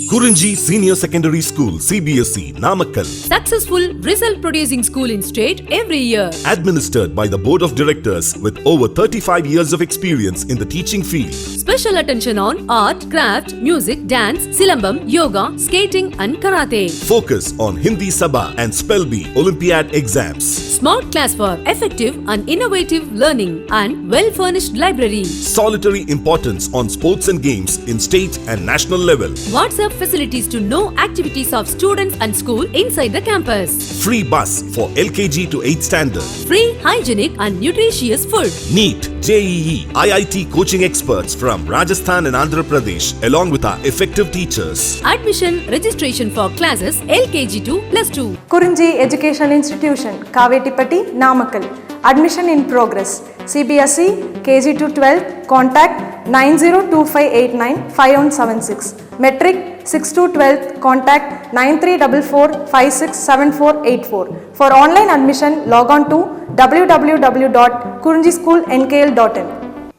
KURINJI Senior Secondary School, CBSE, Namakkal. Successful result producing school in state every year. Administered by the Board of Directors with over 35 years of experience in the teaching field. Special attention on art, craft, music, dance, silambam, yoga, skating and karate. Focus on Hindi Sabha and Spell Bee Olympiad exams. Smart class for effective and innovative learning and well-furnished library. Solitary importance on sports and games in state and national level. WhatsApp facilities to know activities of students and school inside the campus. Free bus for LKG to 8th standard. Free, hygienic and nutritious food. NEET, JEE, IIT coaching experts from Rajasthan and Andhra Pradesh along with our effective teachers. Admission registration for classes LKG to +2. KURINJI Education Institution, Kavetipatti, Namakkal. Admission in progress. CBSE, KG to 12, contact 9025895176. Metric 6 to 12, contact 9344567484. For online admission, log on to www.kurinjischoolnkl.in.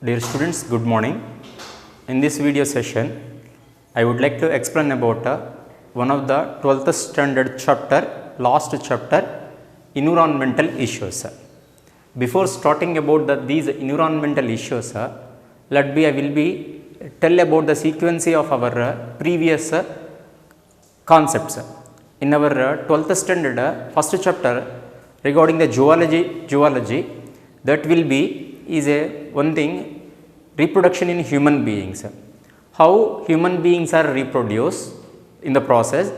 Dear students, good morning. In this video session, I would like to explain about one of the 12th standard chapter, last chapter, environmental issues. Before starting about these environmental issues, I will tell about the sequence of our previous concepts. In our 12th standard first chapter regarding the zoology, that will be one thing, reproduction in human beings. How human beings are reproduced in the process.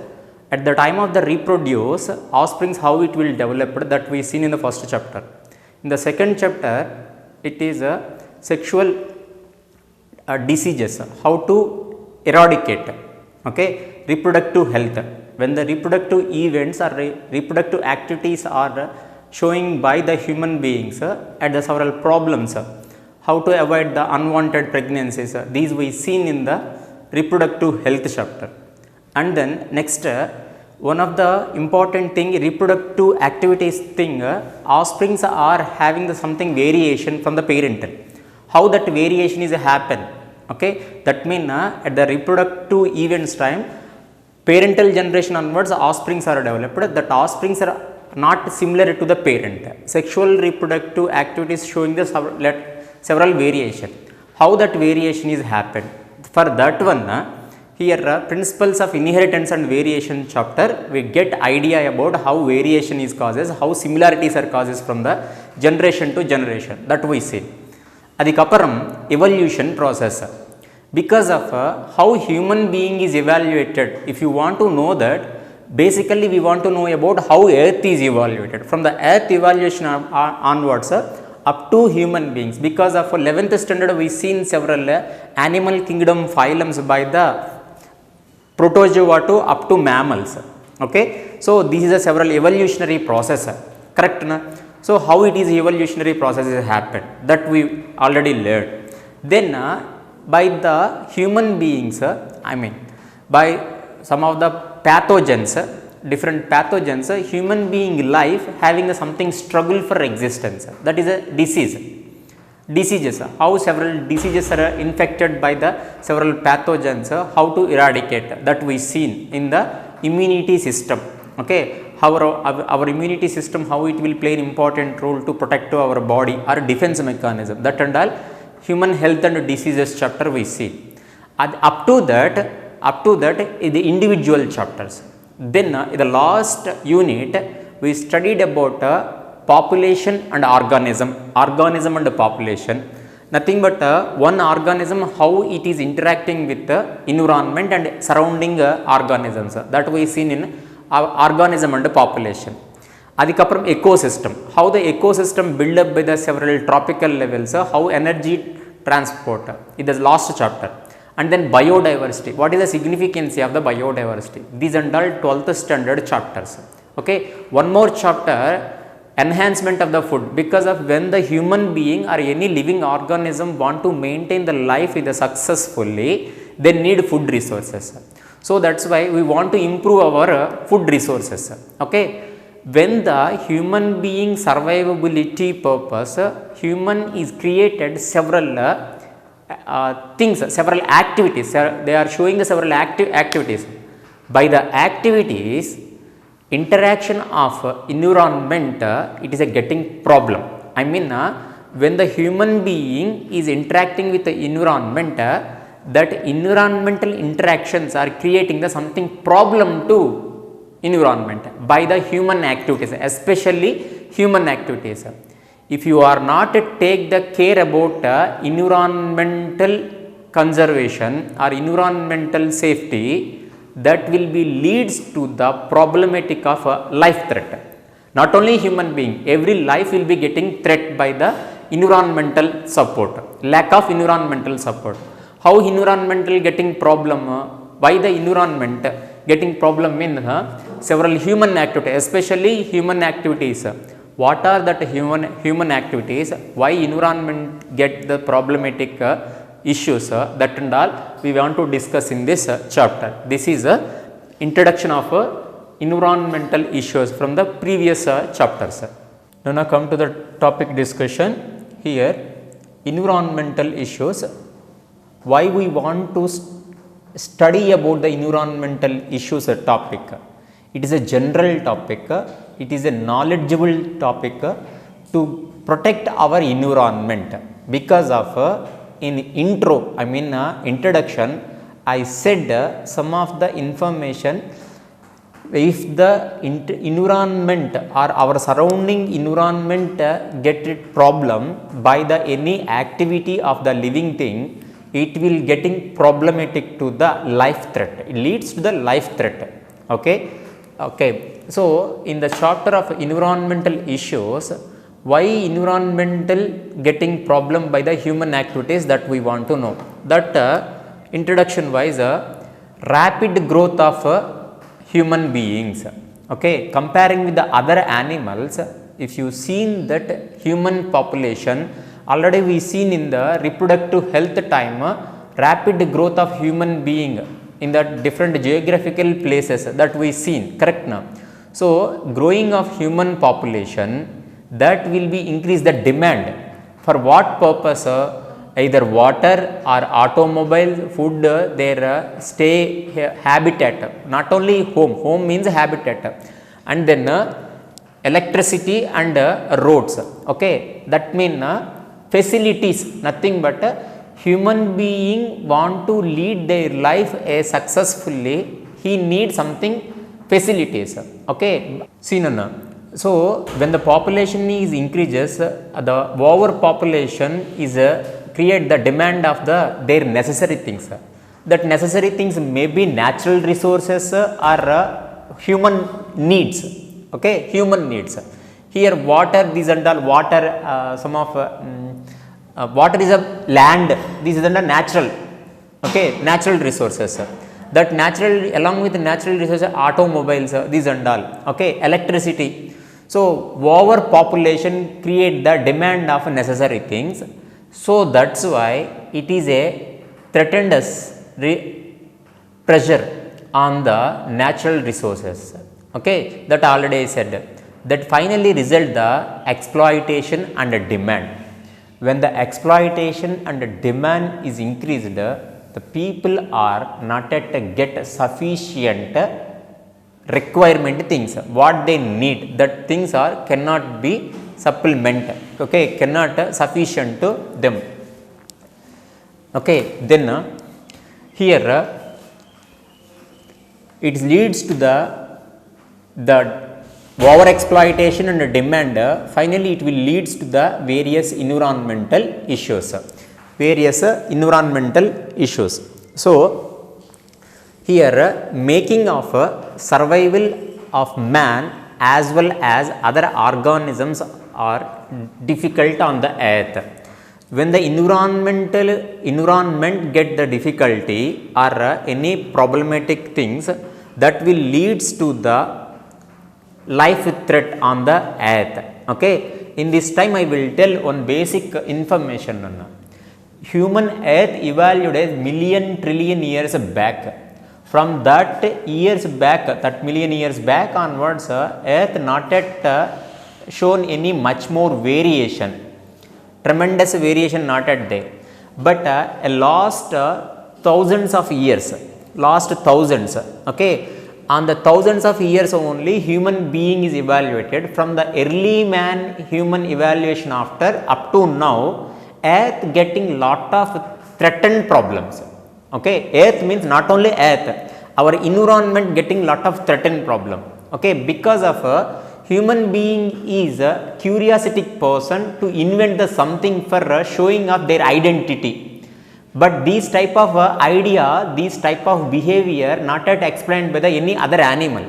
At the time of the reproduce, offsprings, how it will develop, that we seen in the first chapter. In the second chapter, it is sexual diseases, how to eradicate, okay, reproductive health. When the reproductive events or reproductive activities are showing by the human beings at the several problems, how to avoid the unwanted pregnancies, these we seen in the reproductive health chapter. And then next, one of the important thing, reproductive activities thing, offsprings are having something variation from the parental. How that variation is happen, okay, that mean at the reproductive events time, parental generation onwards offsprings are developed, that offsprings are not similar to the parent. Sexual reproductive activities showing the several variation. How that variation is happened, for that one here principles of inheritance and variation chapter, we get idea about how variation is causes, how similarities are causes from the generation to generation, that we see. Adikaparam evolution process, because of how human being is evaluated. If you want to know that, basically we want to know about how earth is evaluated, from the earth evaluation onwards up to human beings. Because of 11th standard, we seen several animal kingdom phylums by the protozoa to up to mammals, okay. So this is a several evolutionary process, correct na? So how it is evolutionary process has happened, that we already learned. Then by the human beings, by some of the pathogens, different pathogens, human being life having something struggle for existence, that is a diseases, how several diseases are infected by the several pathogens, how to eradicate, that we seen in the immunity system, okay. How our immunity system, how it will play an important role to protect to our body, our defense mechanism, that and all human health and diseases chapter we see. Up to that is the individual chapters. Then in the last unit we studied about population and organism and population. Nothing but one organism, how it is interacting with the environment and surrounding organisms, that we seen in organism and population. Adikaparam ecosystem, how the ecosystem build up by the several tropical levels, how energy transport, it is last chapter. And then biodiversity, what is the significance of the biodiversity, these are all 12th standard chapters, okay. One more chapter, enhancement of the food, because of when the human being or any living organism want to maintain the life successfully, they need food resources. So that's why we want to improve our food resources, okay. When the human being survivability purpose, human is created several things, several activities. They are showing the several activities. By the activities, interaction of environment, it is a getting problem. I mean, when the human being is interacting with the environment, that environmental interactions are creating the something problem to environment by the human activities, especially human activities. If you are not take the care about environmental conservation or environmental safety, that will be leads to the problematic of life threat. Not only human being, every life will be getting threat by the environmental support, lack of environmental support. How environmental getting problem? By the environment getting problem means several human activities, especially human activities. What are that human activities? Why environment get the problematic issues? That and all we want to discuss in this chapter. This is a introduction of environmental issues from the previous chapters. Now come to the topic discussion. Here environmental issues. Why we want to study about the environmental issues topic? It is a general topic. It is a knowledgeable topic to protect our environment. Because of in intro, I mean introduction, I said some of the information. If the environment or our surrounding environment get it problem by the any activity of the living thing, it will getting problematic to the life threat. It leads to the life threat. Okay. So in the chapter of environmental issues, why environmental getting problem by the human activities, that we want to know. That introduction wise, rapid growth of human beings. Okay, comparing with the other animals, if you seen that human population, already we seen in the reproductive health time, rapid growth of human being in the different geographical places that we seen, correct now. So growing of human population, that will be increase the demand. For what purpose? Either water or automobile, food, their stay habitat, not only home means habitat, and then electricity and roads. Okay, that mean facilities, nothing but human being want to lead their life successfully, he needs something facilities. Okay, see now. So when the population is increases, the overpopulation is create the demand of their necessary things. That necessary things may be natural resources or human needs. Okay, human needs. Here water, these and all water, some of water is a land. This is under natural. Okay, natural resources. That natural, along with natural resources, automobiles, these and all. Okay, electricity. So overpopulation create the demand of necessary things. So that's why it is a threatened pressure on the natural resources. Okay, that already I said. That finally result the exploitation and the demand. When the exploitation and the demand is increased, the people are not yet get sufficient requirement things, what they need, that things are cannot be supplement. Okay, cannot sufficient to them. Okay, then here it leads to the over exploitation and demand. Finally it will leads to the various environmental issues. So here making of survival of man as well as other organisms are difficult on the earth. When the environment get the difficulty or any problematic things, that will leads to the life threat on the earth. Okay, in this time I will tell one basic information. Human earth evaluated million trillion years back. From that years back, that million years back onwards, earth not yet shown any much more variation, tremendous variation not at there. but a last thousands of years, last thousands, okay, on the thousands of years only human being is evaluated. From the early man human evaluation after up to now, earth getting lot of threatened problems. Okay, earth means not only earth, our environment getting lot of threatened problem. Okay, because of human being is a curiosity person to invent the something for showing up their identity. But these type of idea, these type of behavior not yet explained by the any other animal.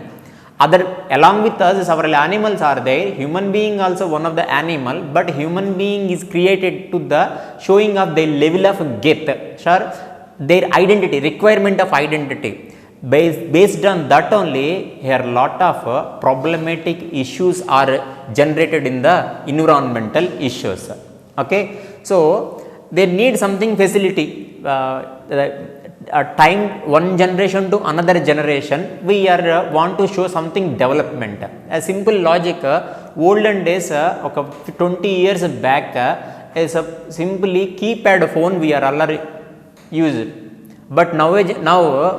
Other along with us several animals are there, human being also one of the animal, but human being is created to the showing of their level of get, sure, their identity, requirement of identity. Based on that only here lot of problematic issues are generated in the environmental issues. Okay, so they need something facility, time one generation to another generation we are want to show something development. A simple logic, olden days 20 years back is a simply keypad phone we are all used, but now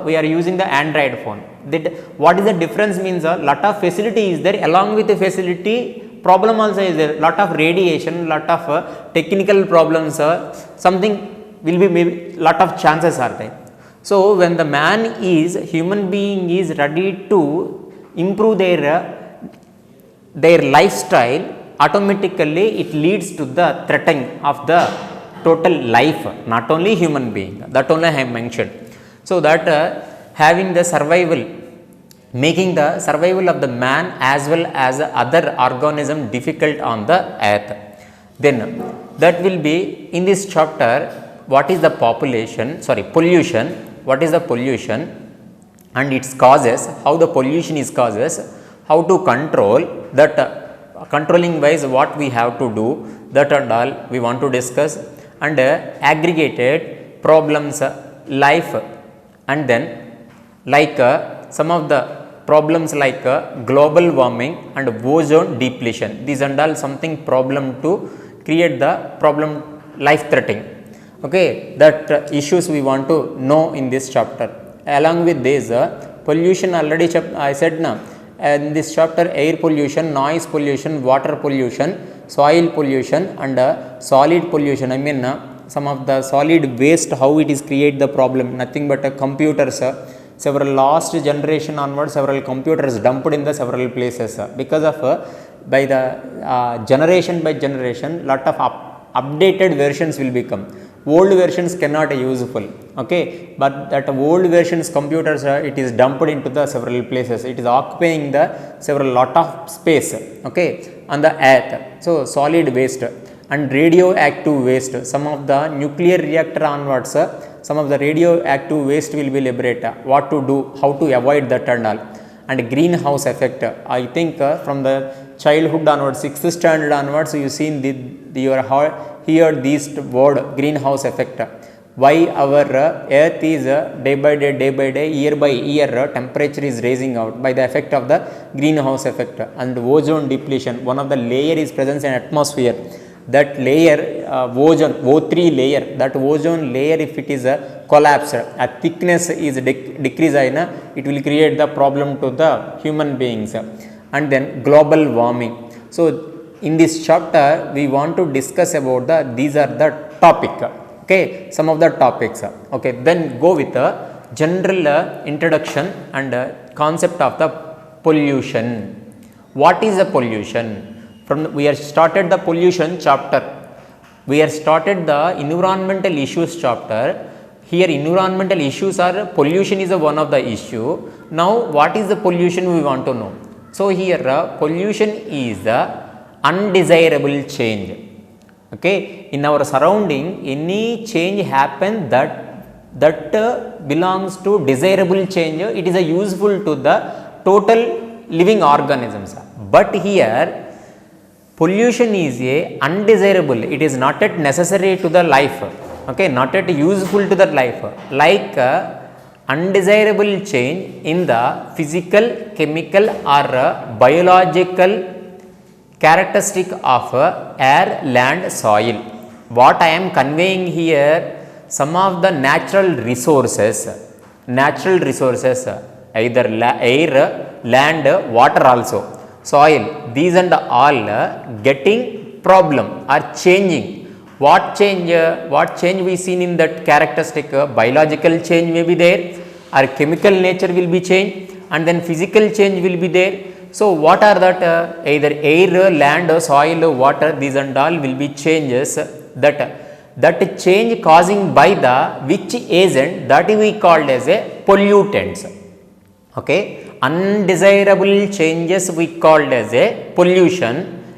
we are using the Android phone. That what is the difference means a lot of facility is there, along with the facility problem also is there, lot of radiation, lot of technical problems, something will be maybe lot of chances are there. So when the man is human being is ready to improve their lifestyle, automatically it leads to the threatening of the total life, not only human being, that only I have mentioned. So that having the survival, making the survival of the man as well as other organism difficult on the earth. Then that will be in this chapter, what is the pollution, what is the pollution and its causes, how the pollution is causes, how to control that, controlling wise what we have to do, that and all we want to discuss, and aggregated problems, life, and then like some of the problems like global warming and ozone depletion. These and all something problem to create the problem life threatening. Okay, that issues we want to know in this chapter. Along with this pollution, already I said now in this chapter, air pollution, noise pollution, water pollution, soil pollution and solid pollution. I mean some of the solid waste, how it is create the problem, nothing but computers. Several last generation onwards, several computers dumped in the several places because of by the generation by generation lot of updated versions will become. Old versions cannot useful, okay, but that old versions computers it is dumped into the several places, it is occupying the several lot of space, okay, on the earth. So solid waste and radioactive waste, some of the nuclear reactor onwards, some of the radioactive waste will be liberated, what to do, how to avoid that and all. And greenhouse effect, I think from the childhood onwards, 6th standard onwards, you seen you hear this word greenhouse effect. Why our earth is day by day, year by year, temperature is raising out by the effect of the greenhouse effect. And ozone depletion, one of the layer is present in atmosphere. That layer, ozone, O3 layer, that ozone layer if it is collapsed, a thickness is decreased, it will create the problem to the human beings. And then global warming. So in this chapter we want to discuss about these are the topic, okay, some of the topics. Okay, then go with a general introduction and concept of the pollution. What is the pollution? We have started the pollution chapter, we have started the environmental issues chapter. Here environmental issues are, pollution is one of the issue. Now what is the pollution we want to know? So here pollution is the undesirable change. Okay, in our surrounding any change happen that belongs to desirable change, it is a useful to the total living organisms. But here pollution is a undesirable, it is not yet necessary to the life, okay, not yet useful to the life, like undesirable change in the physical, chemical or biological characteristic of air, land, soil. What I am conveying here, some of the natural resources, either air, land, water also, soil, these and all getting problem or changing. What change we seen in that characteristic? Biological change may be there, or chemical nature will be changed, and then physical change will be there. So what are that? Either air, land, soil, water, these and all will be changes that change causing by the which agent, that we called as a pollutants. Okay, undesirable changes we called as a pollution.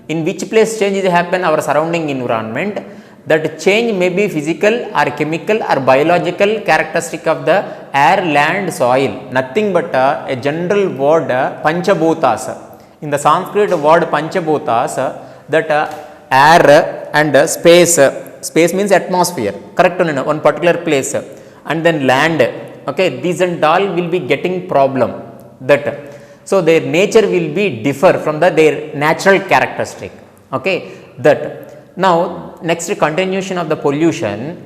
In which place changes happen? Our surrounding environment. That change may be physical or chemical or biological characteristic of the air, land, soil. Nothing but a general word, panchabhutas. In the Sanskrit word panchabhutas, that air and space. Space means atmosphere, correct? One particular place, and then land. Okay, these and all will be getting problem. That so their nature will be differ from their natural characteristic. Okay, that now next continuation of the pollution.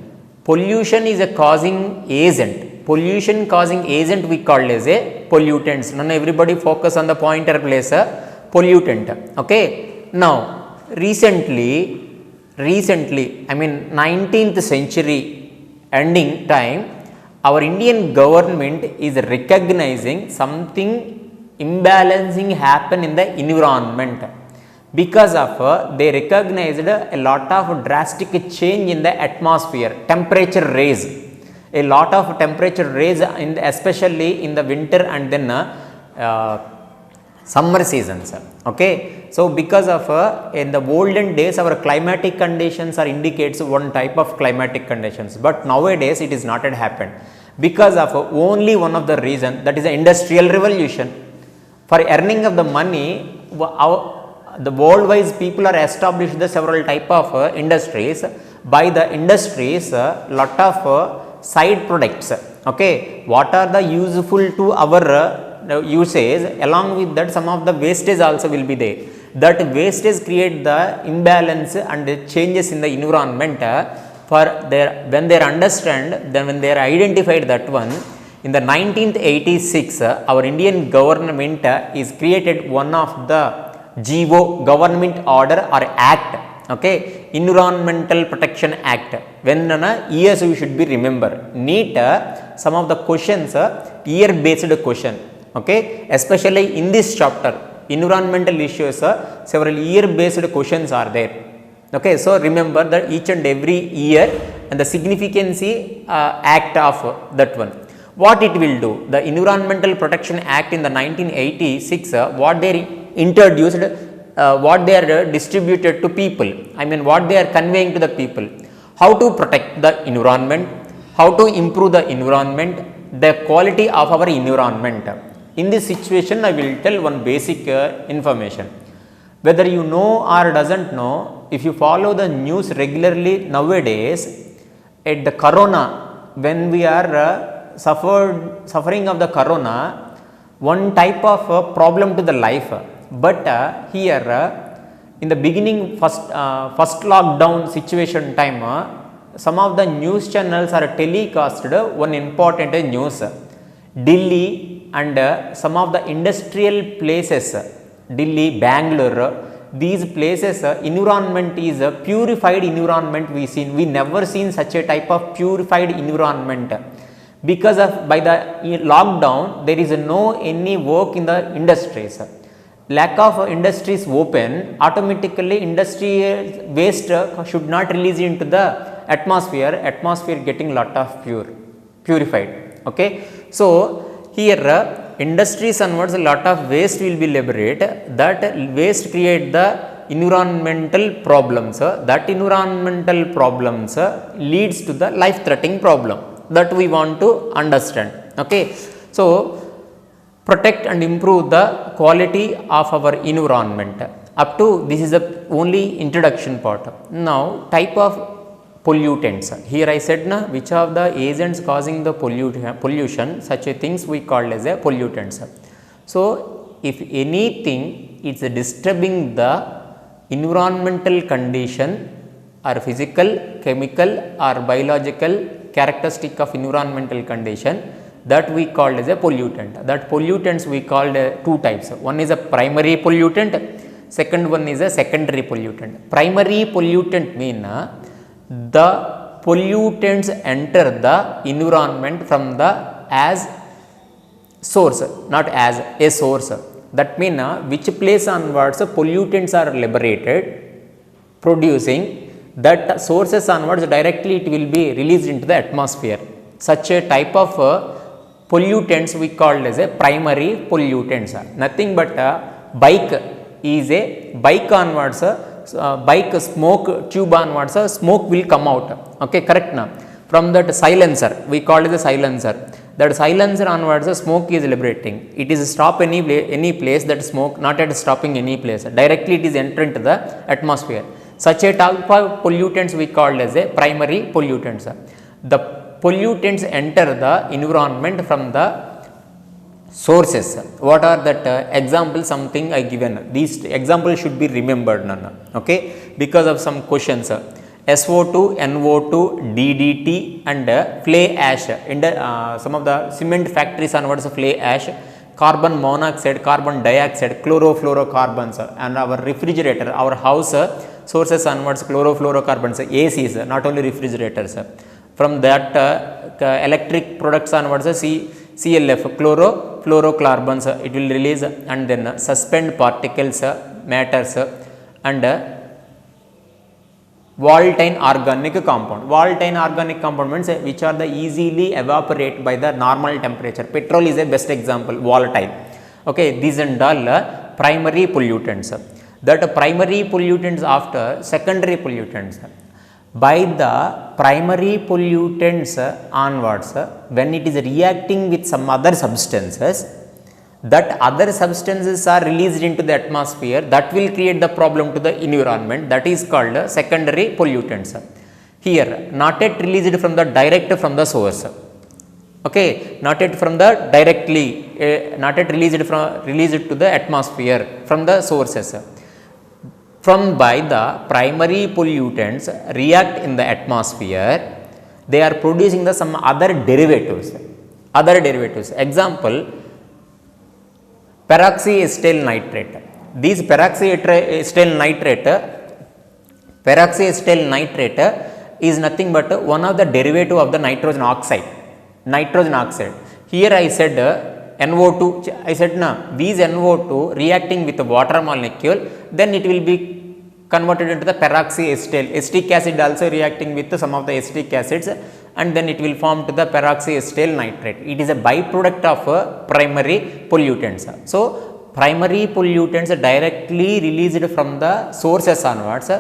Pollution is a causing agent. Pollution causing agent we call as a pollutants. Now everybody focus on the pointer place, pollutant. Okay, now recently, I mean 19th century ending time, our Indian government is recognizing something imbalancing happen in the environment. Because of they recognized a lot of drastic change in the atmosphere, temperature rise, a lot of temperature rise especially in the winter and then summer seasons. Okay, so because of in the olden days our climatic conditions are indicates one type of climatic conditions, but nowadays it is not yet happened because of only one of the reason, that is the industrial revolution. For earning of the money, the worldwide people are established the several type of industries. By the industries, lot of side products. Okay, what are the useful to our usage? Along with that, some of the wastage also will be there. That wastage create the imbalance and changes in the environment. For their when they understand, then when they are identified that one, in the 1986, our Indian government is created one of the GO, government order or act. Okay, Environmental Protection Act. When years we should be remember. NEET, some of the questions year based question. Okay, especially in this chapter, environmental issues, several year based questions are there. Okay, so remember that each and every year and the significance act of that one. What it will do? The Environmental Protection Act in the 1986, what they introduced, what they are distributed to people. I mean, what they are conveying to the people. How to protect the environment, how to improve the environment, the quality of our environment. In this situation, I will tell one basic information. Whether you know or doesn't know, if you follow the news regularly nowadays, at the corona, when we are suffering of the corona, one type of problem to the life. But here in the beginning, first lockdown situation time, some of the news channels are telecasted one important news. Delhi and some of the industrial places, Delhi, Bangalore, these places, environment is a purified environment we seen. We never seen such a type of purified environment. Because of by the lockdown, there is no any work in the industries. Lack of industries open, automatically industrial waste should not release into the atmosphere. Atmosphere getting lot of purified. Okay, so here industries onwards, a lot of waste will be liberated. That waste create the environmental problems. That environmental problems leads to the life threatening problem that we want to understand. Okay, so protect and improve the quality of our environment. Up to this is the only introduction part. Now type of pollutants. Here I said na, which of the agents causing the pollution, such a things we call as a pollutants. So if anything is disturbing the environmental condition or physical, chemical or biological characteristic of environmental condition, that we called as a pollutant. That pollutants we called two types. One is a primary pollutant, second one is a secondary pollutant. Primary pollutant mean the pollutants enter the environment from the as source, not as a source. That mean which place onwards pollutants are liberated, producing that sources onwards directly it will be released into the atmosphere. Such a type of pollutants we called as a primary pollutants. Nothing but bike is a bike onwards, bike smoke tube onwards, smoke will come out. Okay, correct now. From that silencer, we call it the silencer. That silencer onwards, smoke is liberating. It is stop any place, that smoke not at stopping any place. Directly it is entering to the atmosphere. Such a type of pollutants we called as a primary pollutants. The pollutants enter the environment from the sources. What are that examples? Something I given. These examples should be remembered, Nana. Okay, because of some questions. SO2, NO2, DDT and fly ash. In some of the cement factories onwards, fly ash, carbon monoxide, carbon dioxide, chlorofluorocarbons, and our refrigerator, our house sources onwards, chlorofluorocarbons, ACs, not only refrigerators. From that electric products onwards, CLF, chlorofluorocarbons, it will release, and then suspend particles, matters, and volatile organic compound. Volatile organic compound means which are the easily evaporate by the normal temperature. Petrol is a best example, volatile. Okay, these and all primary pollutants. That primary pollutants after secondary pollutants. By the primary pollutants onwards, when it is reacting with some other substances, that other substances are released into the atmosphere, that will create the problem to the environment. That is called secondary pollutants. Here, not yet released from the direct from the source. Okay, not yet from the directly, not yet released to the atmosphere from the sources. From by the primary pollutants react in the atmosphere, they are producing the some other derivatives. Example, peroxyacetyl nitrate. These peroxyacetyl nitrate is nothing but one of the derivative of the nitrogen oxide. Here I said NO2, I said na, these NO2 reacting with the water molecule, then it will be converted into the peroxyacetyl. Acetic acid also reacting with some of the acetic acids, and then it will form to the peroxyacetyl nitrate. It is a byproduct of primary pollutants. So, primary pollutants are directly released from the sources onwards.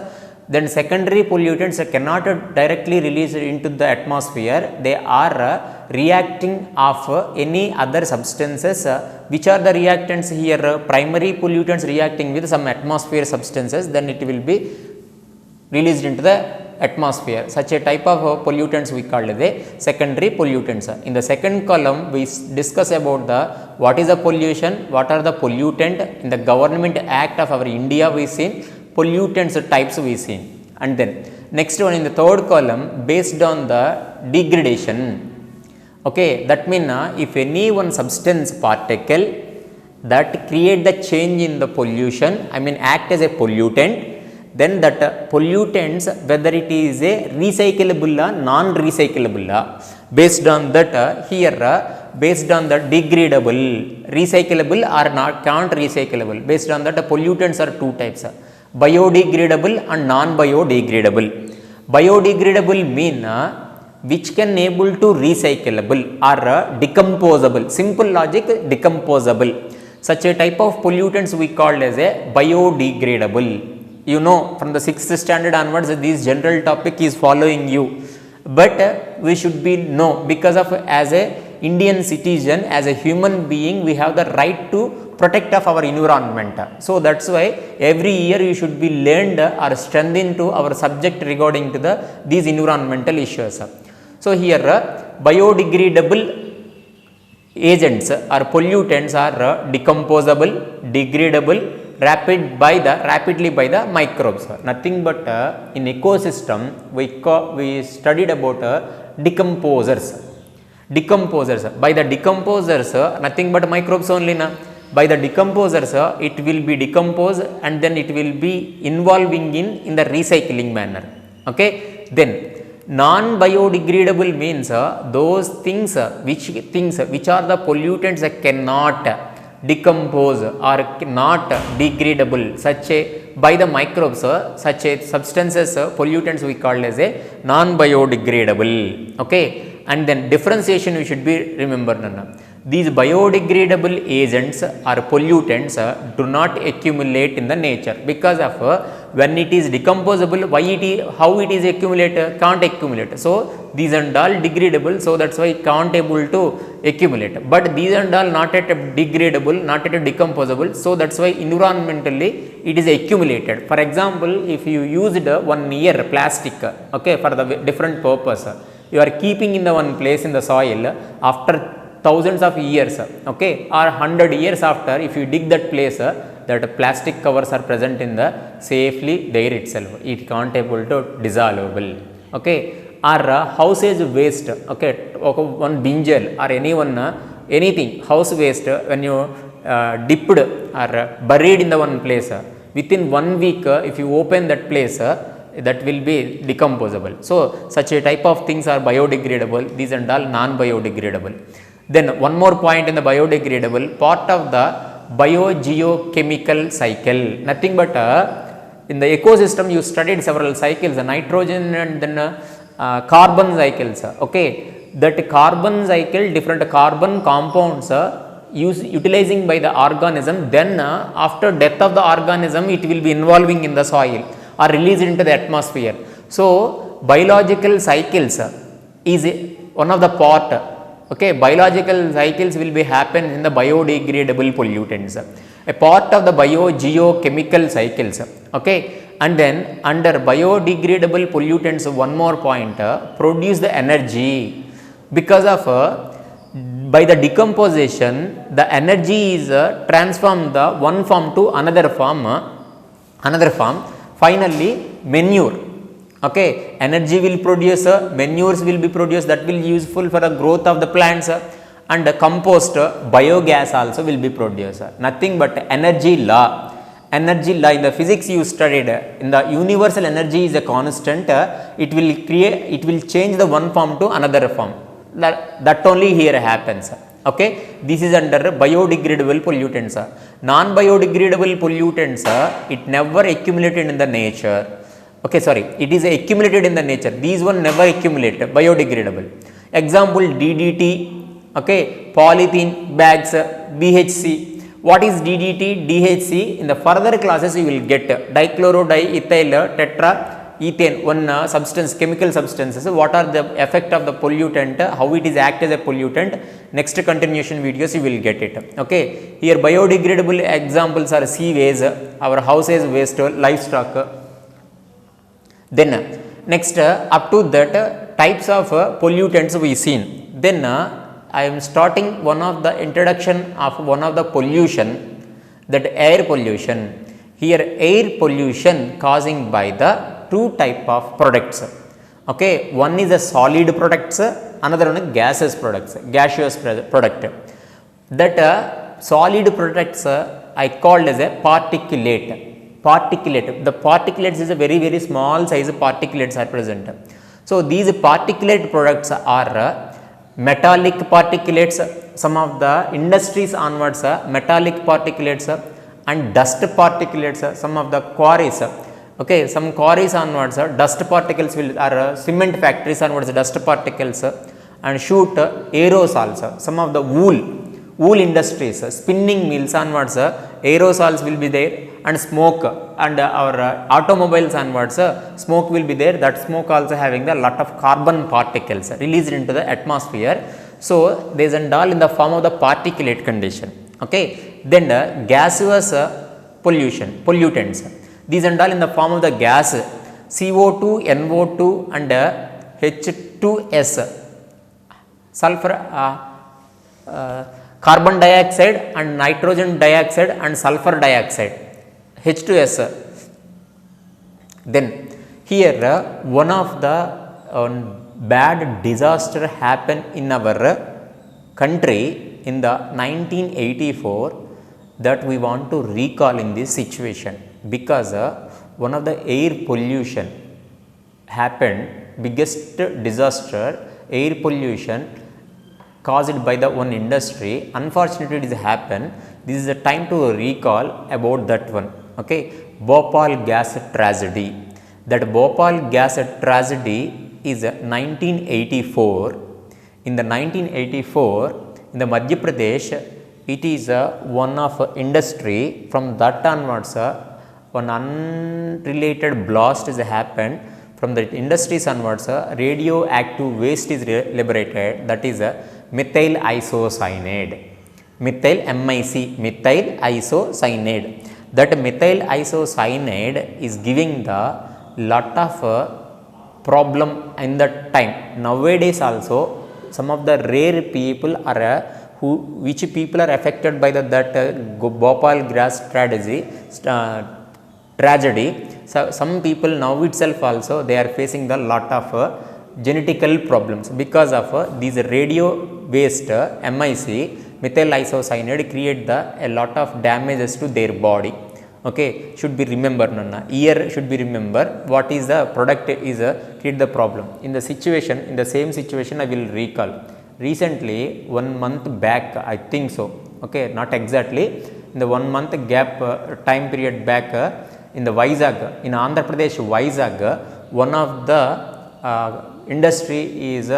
Then secondary pollutants cannot directly release into the atmosphere. They are reacting of any other substances. Which are the reactants here? Primary pollutants reacting with some atmosphere substances, then it will be released into the atmosphere. Such a type of pollutants we call the secondary pollutants. In the second column, we discuss about the what is the pollution, what are the pollutant. In the Government Act of our India, we seen pollutants types we seen. And then next one in the third column, based on the degradation. Okay, that means if any one substance particle that create the change in the pollution, I mean act as a pollutant, then that pollutants, whether it is a recyclable or non-recyclable, based on that here based on the degradable, recyclable or not recyclable, based on that pollutants are two types, biodegradable and non-biodegradable. Biodegradable mean which can able to recyclable or decomposable. Simple logic, decomposable. Such a type of pollutants we call as a biodegradable. You know, from the 6th standard onwards, this general topic is following you. But we should be know, because of as a Indian citizen, as a human being, we have the right to protect of our environment. So that's why every year you should be learned or strengthened to our subject regarding to these environmental issues. So here biodegradable agents or pollutants are decomposable, degradable, rapidly by the microbes. Nothing but in ecosystem we studied about decomposers. Decomposers. By the decomposers, nothing but microbes only na. By the decomposers, it will be decomposed and then it will be involving in the recycling manner. Okay. Then non-biodegradable means those things which are the pollutants that cannot decompose or not degradable, such a by the microbes, such a substances, pollutants we call as a non-biodegradable. Okay. And then differentiation we should be remember nana. These biodegradable agents or pollutants do not accumulate in the nature because of when it is decomposable, how it is accumulate, can't accumulate. So these and all degradable, so that's why it can't able to accumulate. But these and all not at degradable, not at decomposable, so that's why environmentally it is accumulated. For example, if you used 1 year plastic, okay, for the different purpose, you are keeping in the one place in the soil, after thousands of years, okay, or 100 years after, if you dig that place, that plastic covers are present in the safely there itself, it can't able to dissolvable. Okay. Or household waste, okay, one binjal or anything house waste, when you dipped or buried in the one place, within 1 week if you open that place, that will be decomposable. So such a type of things are biodegradable, these and all non-biodegradable. Then one more point in the biodegradable, part of the biogeochemical cycle, nothing but in the ecosystem you studied several cycles, nitrogen and then carbon cycles. Okay, that carbon cycle, different carbon compounds utilizing by the organism, then after death of the organism it will be involving in the soil or released into the atmosphere. So biological cycles is one of the part. Okay, biological cycles will be happen in the biodegradable pollutants, a part of the biogeochemical cycles. Okay, and then under biodegradable pollutants, one more point, produce the energy because of by the decomposition the energy is transformed the one form to another form. Finally manure. Okay, energy will produce, manures will be produced, that will be useful for the growth of the plants, and compost, biogas also will be produced. Nothing but energy law. Energy law in the physics you studied, in the universal energy is a constant, it will change the one form to another form. That only here happens. Okay, this is under biodegradable pollutants. Non-biodegradable pollutants, it never accumulated in the nature. Okay, sorry, it is accumulated in the nature. These one never accumulate, biodegradable. Example DDT, okay, polythene bags, BHC. What is DDT, DHC? In the further classes you will get dichlorodiethyl tetra ethane, one substance, chemical substances. What are the effect of the pollutant, how it is act as a pollutant? Next continuation videos you will get it. Okay, here biodegradable examples are sea waste, our houses waste, livestock. Then next up to that types of pollutants we seen. Then I am starting one of the introduction of one of the pollution, that air pollution. Here air pollution causing by the two type of products. Okay, one is a solid products, another one is gaseous products, gaseous product. That solid products I called as a particulate. The particulates is a very small size particulates are present. So these particulate products are metallic particulates, some of the industries onwards metallic particulates, and dust particulates, some of the quarries. Okay, some quarries onwards dust particles are cement factories onwards dust particles, and shoot aerosols, some of the wool industries, spinning mills onwards aerosols will be there, and smoke, and our automobiles onwards smoke will be there. That smoke also having a lot of carbon particles released into the atmosphere. So there is and all in the form of the particulate condition. Okay, then the gaseous pollutants, these and all in the form of the gas, CO2, NO2 and H2S, sulfur, carbon dioxide and nitrogen dioxide and sulfur dioxide, H2S. Then here one of the bad disaster happened in our country in the 1984 that we want to recall in this situation, because one of the air pollution happened, biggest disaster, air pollution caused by the one industry. Unfortunately it has happened. This is the time to recall about that one. Okay, Bhopal gas tragedy. That Bhopal gas tragedy is 1984. In the 1984 in the Madhya Pradesh, it is one of industry. From that onwards one unrelated blast has happened. From the industries onwards radioactive waste is liberated, that is methyl isocyanide, methyl MIC, methyl isocyanide. That methyl isocyanide is giving the lot of problem in that time. Nowadays also some of the rare people are which people are affected by that Bhopal gas tragedy. So some people now itself also they are facing the lot of genetical problems because of these radio waste MIC, methyl isocyanide, create a lot of damages to their body. Okay, should be remember Nanna. Year should be remember what is the product is create the problem. In the situation, in the same situation I will recall. Recently 1 month back I think so. Okay, not exactly. In the 1 month gap time period back in the Vizag, in Andhra Pradesh Vizag, one of the industry is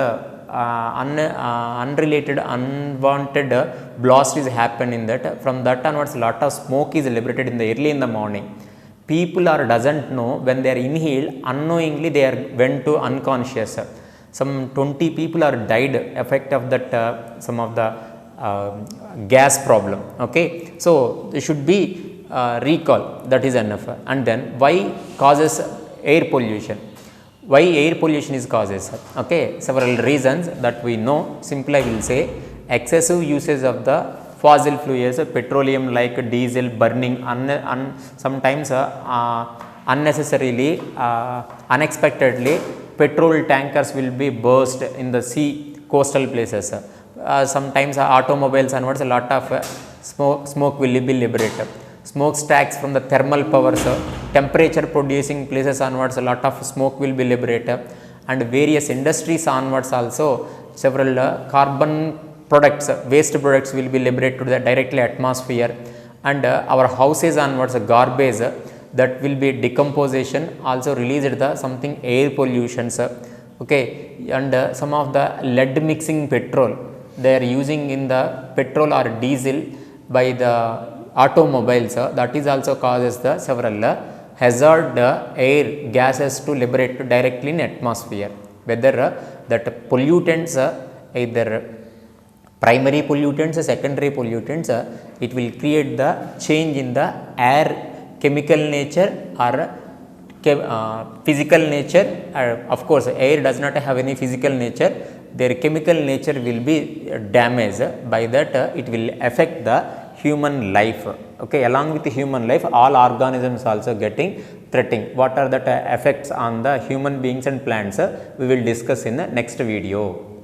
unrelated, unwanted blast is happened in that. From that onwards lot of smoke is liberated in the early in the morning. People are doesn't know, when they are inhaled, unknowingly they are went to unconscious. Some 20 people are died effect of that some of the gas problem. Okay, so they should be recall, that is enough. And then why causes air pollution? Why air pollution is causes? Okay, several reasons that we know. Simply I will say excessive usage of the fossil fuels, petroleum like diesel burning, sometimes unnecessarily, unexpectedly petrol tankers will be burst in the sea, coastal places. Sometimes automobiles onwards a lot of smoke will be liberated. Smokestacks from the thermal powers, temperature producing places onwards a lot of smoke will be liberated, and various industries onwards also several carbon products, waste products will be liberated to the directly atmosphere, and our houses onwards garbage that will be decomposition also released the something air pollutions. Okay, and some of the lead mixing petrol they are using in the petrol or diesel by the automobiles, that is also causes the several hazard air gases to liberate directly in atmosphere. Whether that pollutants, either primary pollutants, secondary pollutants, it will create the change in the air chemical nature or physical nature. Of course air does not have any physical nature, their chemical nature will be damaged. By that it will affect the human life. Okay, along with the human life all organisms also getting threatened. What are the effects on the human beings and plants we will discuss in the next video.